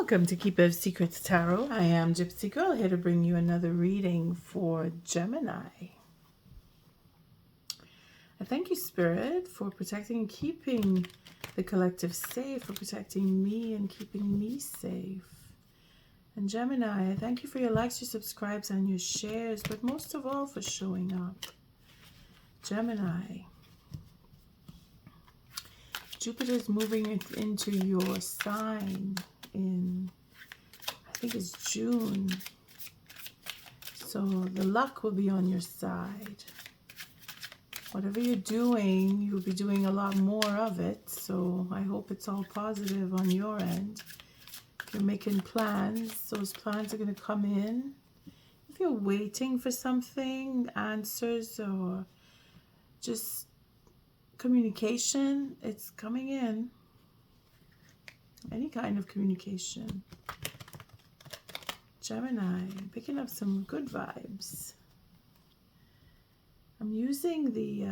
Welcome to Keeper of Secrets Tarot. I am Gypsy Girl, here to bring you another reading for Gemini. I thank you, Spirit, for protecting and keeping the collective safe, for protecting me and keeping me safe. And Gemini, I thank you for your likes, your subscribes, and your shares, but most of all for showing up. Gemini, Jupiter's moving into your sign in, I think it's June. So the luck will be on your side. Whatever you're doing, you'll be doing a lot more of it. So I hope it's all positive on your end. If you're making plans, those plans are going to come in. If you're waiting for something, answers, or just communication, it's coming in. Any kind of communication. Gemini, picking up some good vibes. I'm using the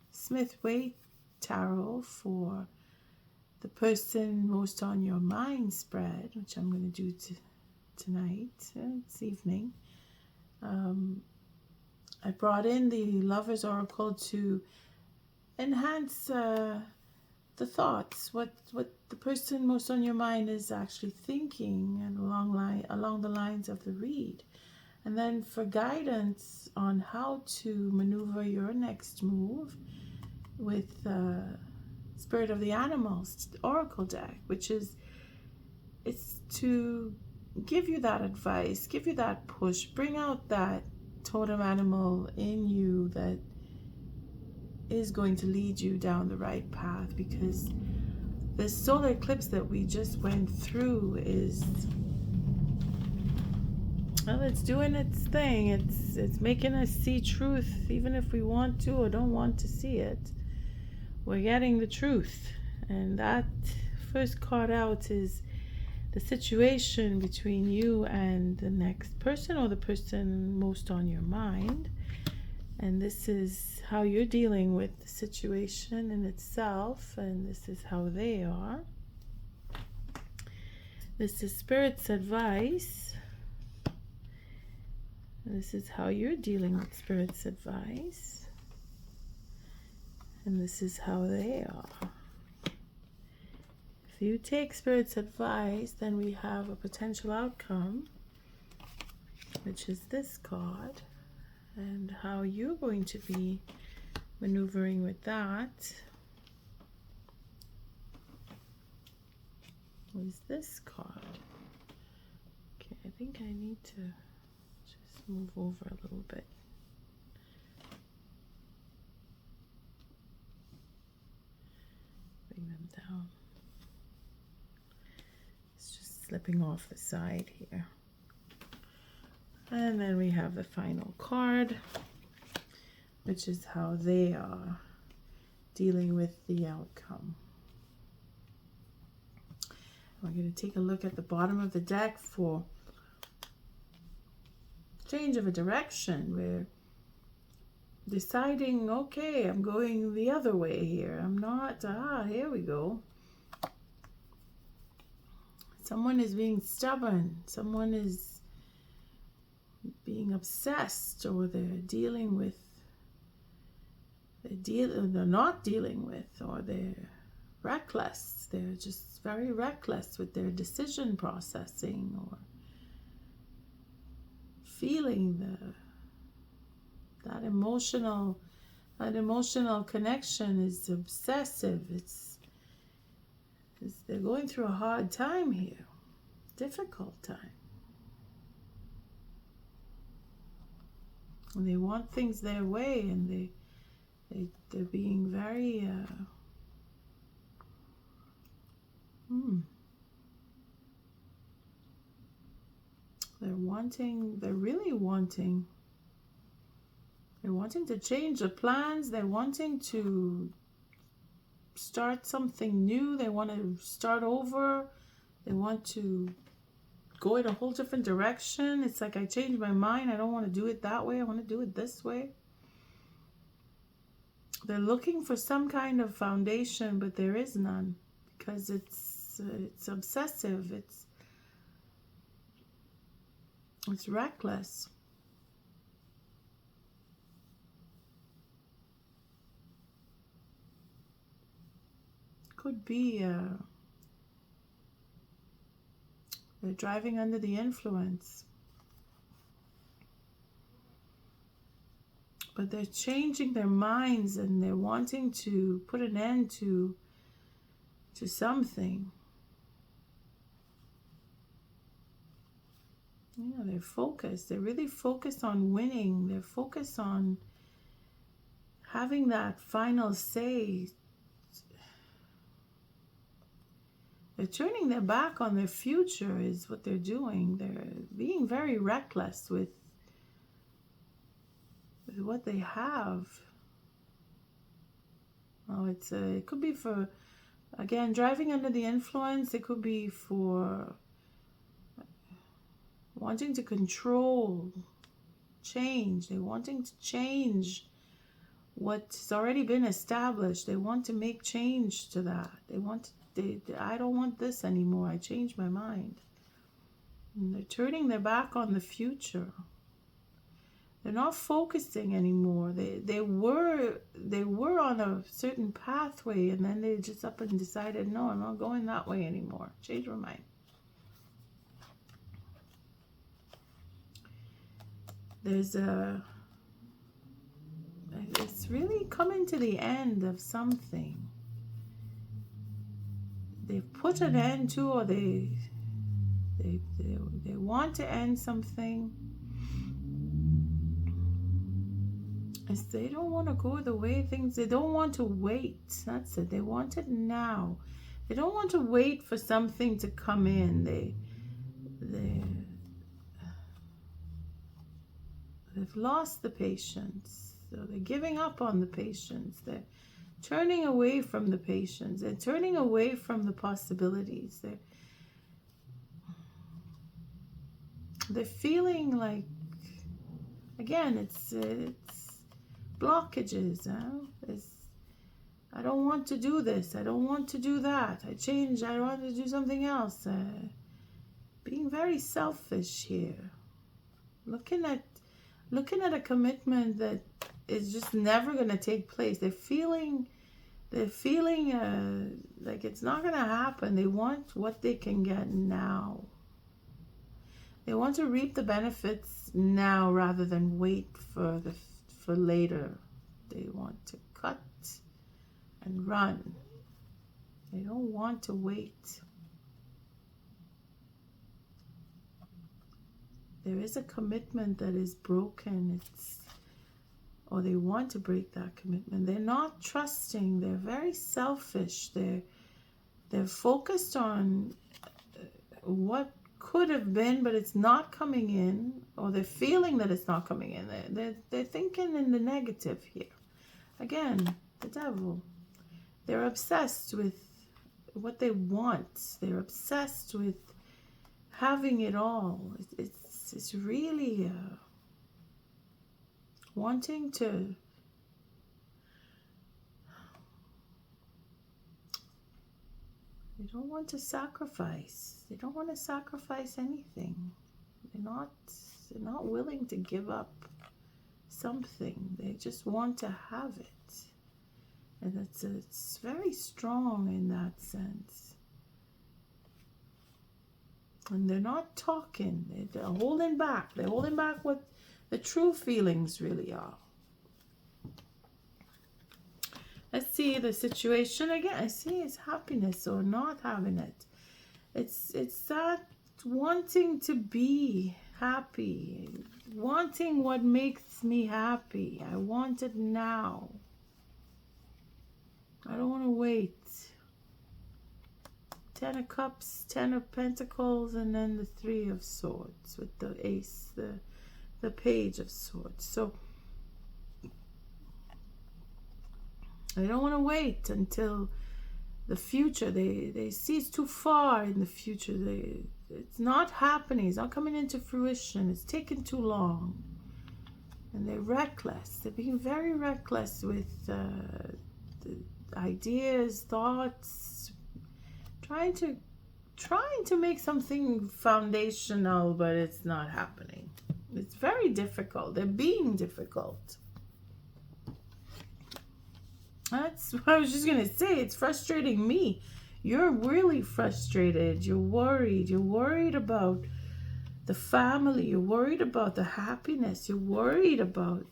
Smith-Waite tarot for the person most on your mind spread, which I'm going to do tonight, this evening. I brought in the Lover's Oracle to enhance the thoughts, what the person most on your mind is actually thinking, and along the lines of the read. And then for guidance on how to maneuver your next move with Spirit of the Animals Oracle deck, which is, it's to give you that advice, give you that push, bring out that totem animal in you that is going to lead you down the right path, because the solar eclipse that we just went through is, well, it's doing its thing. It's making us see truth, even if we want to or don't want to see it. We're getting the truth. And that first card out is the situation between you and the next person, or the person most on your mind. And this is how you're dealing with the situation in itself, and this is how they are. This is Spirit's advice. This is how you're dealing with Spirit's advice. And this is how they are. If you take Spirit's advice, then we have a potential outcome, which is this card. And how you're going to be maneuvering with that is this card. Okay, I think I need to just move over a little bit. Bring them down. It's just slipping off the side here. And then we have the final card, which is how they are dealing with the outcome. We're going to take a look at the bottom of the deck for change of a direction. We're deciding, okay, I'm going the other way here. I'm not, here we go. Someone is being stubborn. Someone is being obsessed, or they're dealing with, they're not dealing with, or they're reckless. They're just very reckless with their decision processing, or feeling that emotional connection is obsessive. They're going through a hard time here, difficult time. And they want things their way, and they're being very they're really wanting to change the plans. They're wanting to start something new. They want to start over. They want to go in a whole different direction. It's like, I changed my mind. I don't want to do it that way. I want to do it this way. They're looking for some kind of foundation, but there is none, because it's it's obsessive, it's reckless. Could be they're driving under the influence, but they're changing their minds and they're wanting to put an end to something. Yeah, they're focused. They're really focused on winning. They're focused on having that final say. They're turning their back on their future is what they're doing. They're being very reckless with what they have. Oh, it could be for, again, driving under the influence. It could be for wanting to control, change. They're wanting to change what's already been established. They want to make change to that. I don't want this anymore. I changed my mind. And they're turning their back on the future. They're not focusing anymore. They were on a certain pathway, and then they just up and decided, no, I'm not going that way anymore. Change my mind. It's really coming to the end of something. They've put an end to, or they want to end something. It's they don't want to go the way things. They don't want to wait. That's it. They want it now. They don't want to wait for something to come in. They've lost the patience. So they're giving up on the patience. They're turning away from the patience. They're turning away from the possibilities. They're feeling like, again, it's blockages. I don't want to do this. I don't want to do that. I want to do something else. Being very selfish here. Looking at a commitment that is just never going to take place. They're feeling like it's not going to happen. They want what they can get now. They want to reap the benefits now rather than wait for later. They want to cut and run. They don't want to wait. There is a commitment that is broken. Or they want to break that commitment. They're not trusting. They're very selfish. They're focused on what could have been, but it's not coming in, or they're feeling that it's not coming in. They're thinking in the negative here. Again, the devil. They're obsessed with what they want. They're obsessed with having it all. It's really wanting to they don't want to sacrifice. They don't want to sacrifice anything. They're not willing to give up something. They just want to have it. And it's very strong in that sense. And they're not talking. They're holding back. They're holding back what the true feelings really are. Let's see the situation again. I see it's happiness or not having it. It's that wanting to be happy, wanting what makes me happy. I want it now. I don't want to wait. 10 of Cups, 10 of Pentacles, and then the 3 of Swords with the Ace, the Page of Swords. So they don't want to wait until the future. They see it's too far in the future. It's not happening. It's not coming into fruition. It's taking too long. And they're reckless. They're being very reckless with the ideas, thoughts, trying to make something foundational, but it's not happening. It's very difficult. They're being difficult. That's what I was just gonna say. It's frustrating me. You're really frustrated. You're worried. You're worried about the family. You're worried about the happiness. You're worried about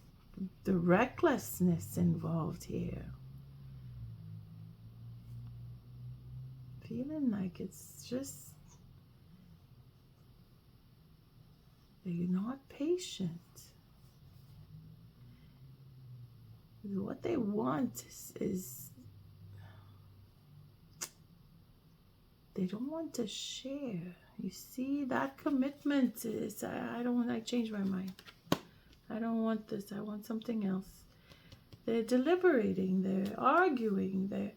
the recklessness involved here. Feeling like it's just that you're not patient. What they want is they don't want to share. You see, that commitment is, I changed my mind. I don't want this. I want something else. They're deliberating. They're arguing.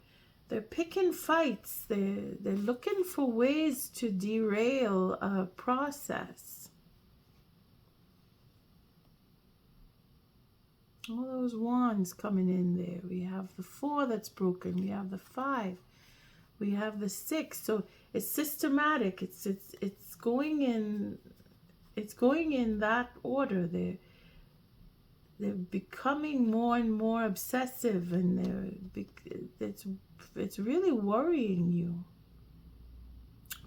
They're picking fights. They're looking for ways to derail a process. All those wands coming in there. We have the 4 that's broken. We have the 5. We have the 6. So it's systematic. It's going in. It's going in that order. They're becoming more and more obsessive, and it's really worrying you.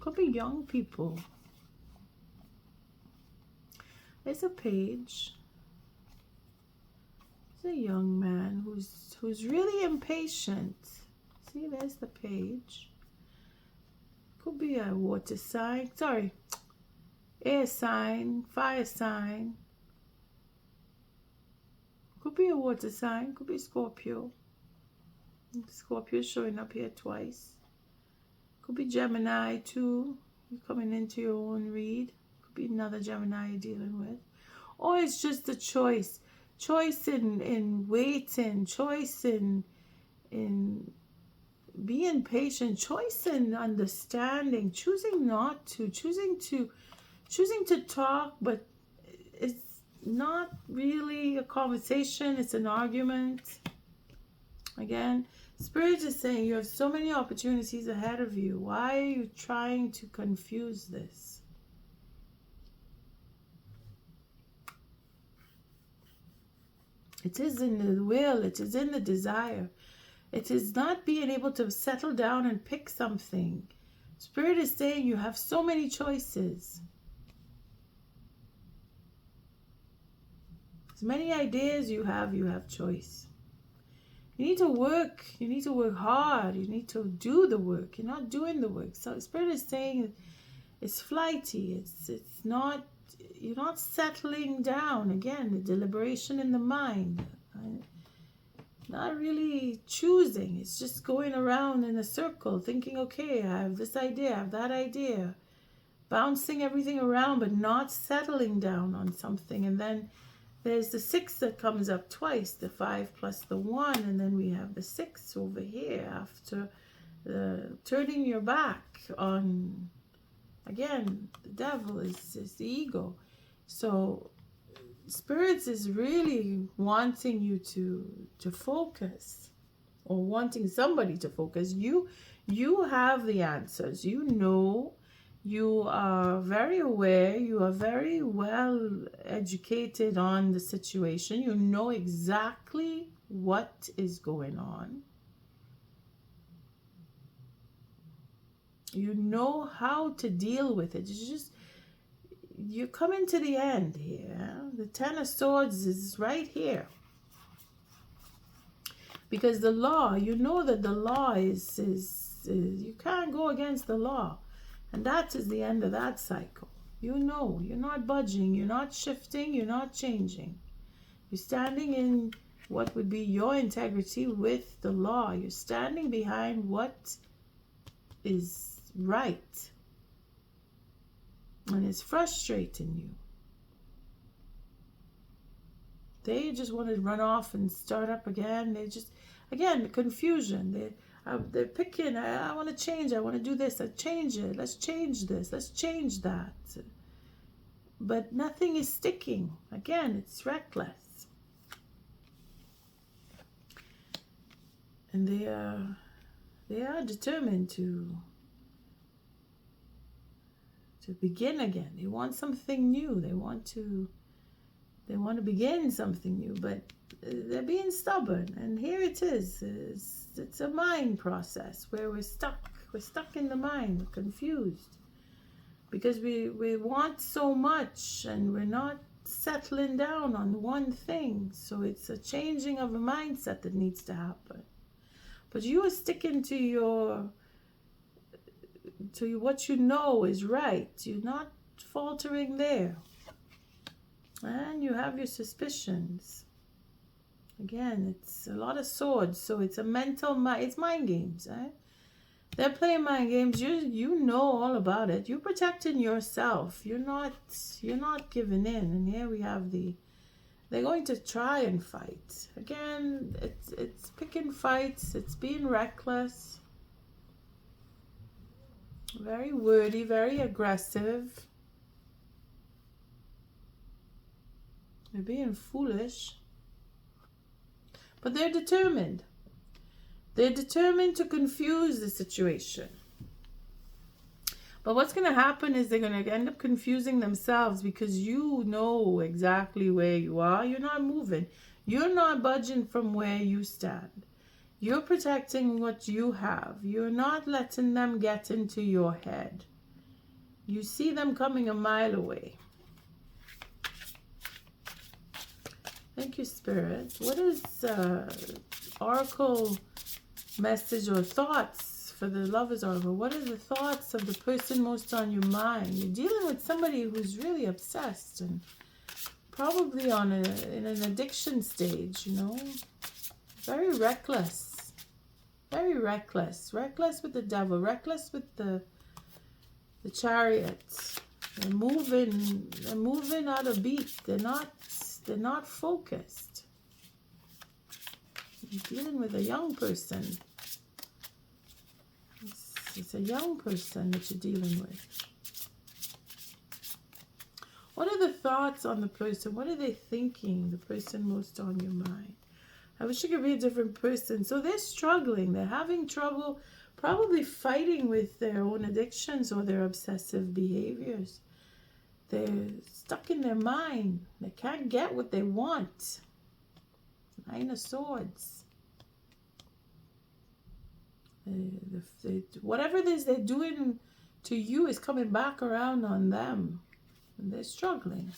Could be young people. There's a page. There's a young man who's really impatient. See, there's the page. Could be a water sign. Sorry, air sign, fire sign. Could be a water sign. Could be Scorpio. Scorpio showing up here twice. Could be Gemini too. You're coming into your own read. Could be another Gemini you're dealing with. Or it's just a choice. Choice in waiting. Choice in being patient. Choice in understanding. Choosing not to. Choosing to talk, but it's not really a conversation. It's an argument. Again, Spirit is saying you have so many opportunities ahead of you. Why are you trying to confuse this? It is in the will. It is in the desire. It is not being able to settle down and pick something. Spirit is saying you have so many choices. As many ideas you have choice. You need to work. You need to work hard. You need to do the work. You're not doing the work. So Spirit is saying it's flighty. It's not, you're not settling down. Again, the deliberation in the mind. Not really choosing. It's just going around in a circle, thinking, okay, I have this idea, I have that idea. Bouncing everything around, but not settling down on something. And then there's the 6 that comes up twice, the 5 plus the 1, and then we have the 6 over here after turning your back on, again, the devil is the ego. So Spirits is really wanting you to focus, or wanting somebody to focus. You have the answers. You know, you are very aware. You are very well educated on the situation. You know exactly what is going on. You know how to deal with it. It's just, you're coming to the end here. The 10 of Swords is right here. Because the law, you know that the law is you can't go against the law. And that is the end of that cycle. You know, you're not budging, you're not shifting, you're not changing. You're standing in what would be your integrity with the law. You're standing behind what is right. And it's frustrating you. They just want to run off and start up again. They just, again, the confusion. They're picking, I want to change, I want to do this, let's change it, let's change this, let's change that. But nothing is sticking. Again, it's reckless. And they are determined to begin again. They want something new. They want to begin something new, but they're being stubborn. And here it is. It's a mind process where we're stuck. We're stuck in the mind. We're confused because we want so much and we're not settling down on one thing. So it's a changing of a mindset that needs to happen. But you are sticking to what you know is right. You're not faltering there. And you have your suspicions. Again, it's a lot of swords, so it's a it's mind games, right? They're playing mind games. You know all about it. You're protecting yourself. You're not giving in. And here we have they're going to try and fight. Again, it's picking fights. It's being reckless. Very wordy, very aggressive. They're being foolish. But they're determined. They're determined to confuse the situation. But what's going to happen is they're going to end up confusing themselves because you know exactly where you are. You're not moving. You're not budging from where you stand. You're protecting what you have. You're not letting them get into your head. You see them coming a mile away. Thank you, Spirit. What is Oracle message or thoughts for the Lovers Oracle? What are the thoughts of the person most on your mind? You're dealing with somebody who's really obsessed and probably in an addiction stage, you know. Very reckless. Very reckless. Reckless with the devil. Reckless with the Chariot. They're moving out of beat. They're not focused. You're dealing with a young person. It's a young person that you're dealing with. What are the thoughts on the person? What are they thinking? The person most on your mind. I wish it could be a different person. So they're struggling. They're having trouble, probably fighting with their own addictions or their obsessive behaviors. They're stuck in their mind. They can't get what they want. Nine of Swords. Whatever it is they're doing to you is coming back around on them. And they're struggling.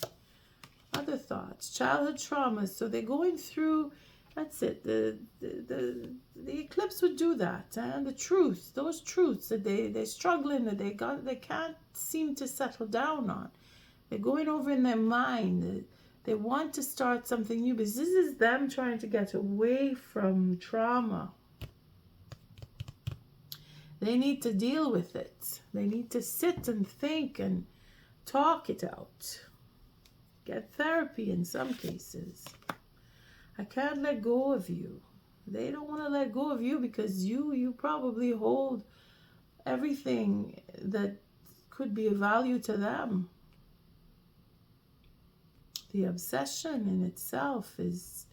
Other thoughts. Childhood traumas. So they're going through... That's it. The eclipse would do that. And the truths. Those truths that they're struggling, that they can't seem to settle down on. They're going over in their mind. They want to start something new, because this is them trying to get away from trauma. They need to deal with it. They need to sit and think and talk it out. Get therapy in some cases. I can't let go of you. They don't want to let go of you because you probably hold everything that could be of value to them. The obsession in itself is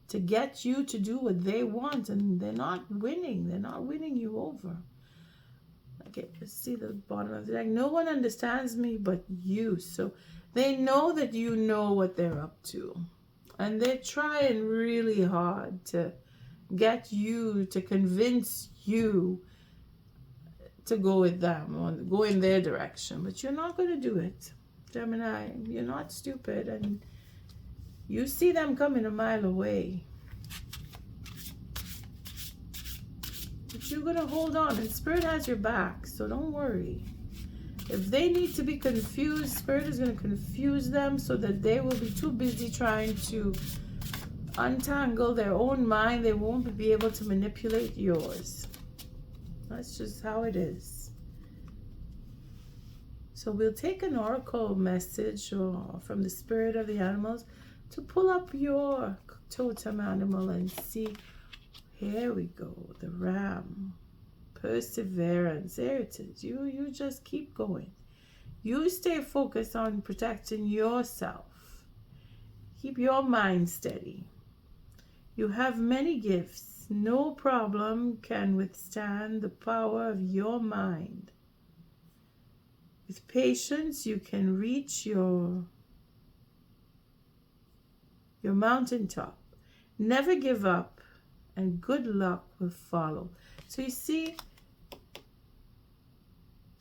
to get you to do what they want, and they're not winning. They're not winning you over. Okay, let's see the bottom of the deck. No one understands me but you. So they know that you know what they're up to. And they're trying really hard to get you, to convince you to go with them or go in their direction. But you're not going to do it. Gemini, you're not stupid, and you see them coming a mile away. But you're going to hold on, and Spirit has your back, so don't worry. If they need to be confused, Spirit is going to confuse them so that they will be too busy trying to untangle their own mind. They won't be able to manipulate yours. That's just how it is. So we'll take an oracle message from the spirit of the animals to pull up your totem animal and see. Here we go, the ram. Perseverance. There it is. You just keep going. You stay focused on protecting yourself. Keep your mind steady. You have many gifts. No problem can withstand the power of your mind. With patience, you can reach your mountaintop. Never give up, and good luck will follow. So you see,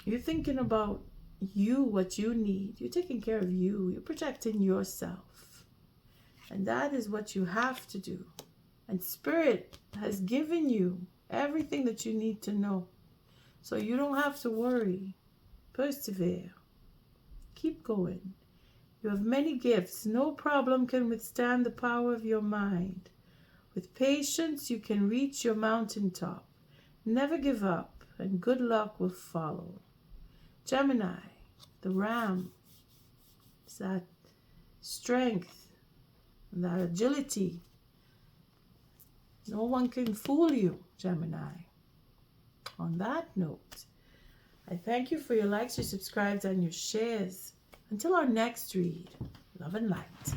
you're thinking about you, what you need. You're taking care of you. You're protecting yourself. And that is what you have to do. And Spirit has given you everything that you need to know. So you don't have to worry. Persevere. Keep going. You have many gifts. No problem can withstand the power of your mind. With patience, you can reach your mountaintop. Never give up, and good luck will follow. Gemini, the ram, is that strength and that agility. No one can fool you, Gemini. On that note, I thank you for your likes, your subscribes, and your shares. Until our next read, love and light.